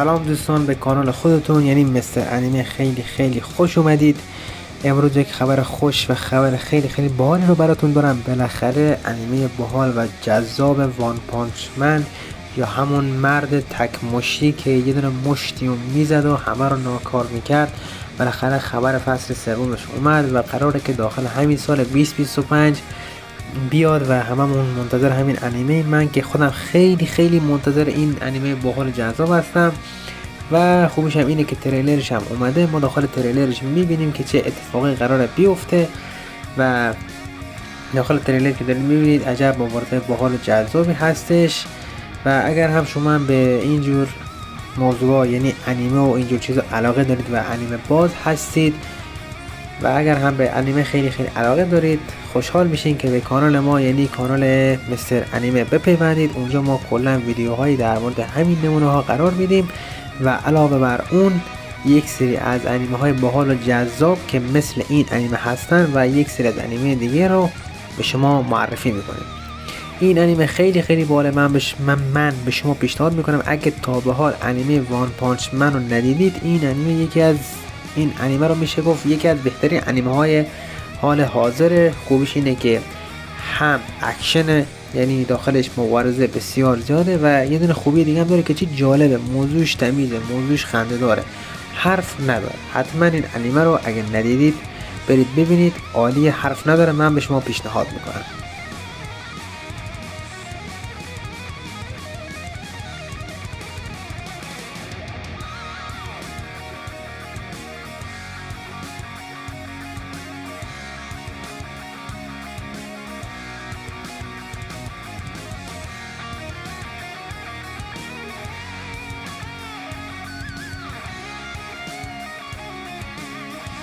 سلام دوستان به کانال خودتون یعنی مستر انیمه خیلی خوش اومدید. امروز یک خبر خوش و خبر خیلی باحالی رو براتون دارم. بالاخره انیمه باحال و جذاب وان پانچ من یا همون مرد تک مشتی که یه دونه مشتی رو میزد و همه رو ناکار میکرد، بالاخره خبر فصل سومش اومد و قراره که داخل همین سال 2025 بیاد و هممون منتظر همین انیمه. من که خودم خیلی منتظر این انیمه باحال جذاب هستم و خوبش هم اینه که تریلرش هم اومده. ما داخل تریلرش میبینیم که چه اتفاقی قراره بیفته و داخل تریلر که دارید میبینید عجب مبارزه باحال جذابی هستش. و اگر هم شما به اینجور موضوع یعنی انیمه و اینجور چیزا علاقه دارید و انیمه باز هستید و اگر هم به انیمه خیلی علاقه دارید، خوشحال میشین که به کانال ما یعنی کانال مستر انیمه بپیوندید. اونجا ما کلا ویدیوهایی در مورد همین نمونه ها قرار میدیم و علاوه بر اون یک سری از انیمه های باحال و جذاب که مثل این انیمه هستن و یک سری از انیمه دیگه رو به شما معرفی میکنیم. این انیمه خیلی باحال. من به شما پیشنهاد میکنم اگه تا به حال انیمه وان پانچ من رو ندیدید، این انیمه رو میشه گفت یکی از بهترین انیمه های حال حاضر. خوبیش اینه که هم اکشن، یعنی داخلش مبارزه بسیار زیاده و یه دونه خوبی دیگه هم داره که چی جالبه، موضوعش تمیزه، موضوعش خنده داره، حرف نداره. حتما این انیمه رو اگه ندیدید برید ببینید، عالی، حرف نداره. من به شما پیشنهاد میکنم.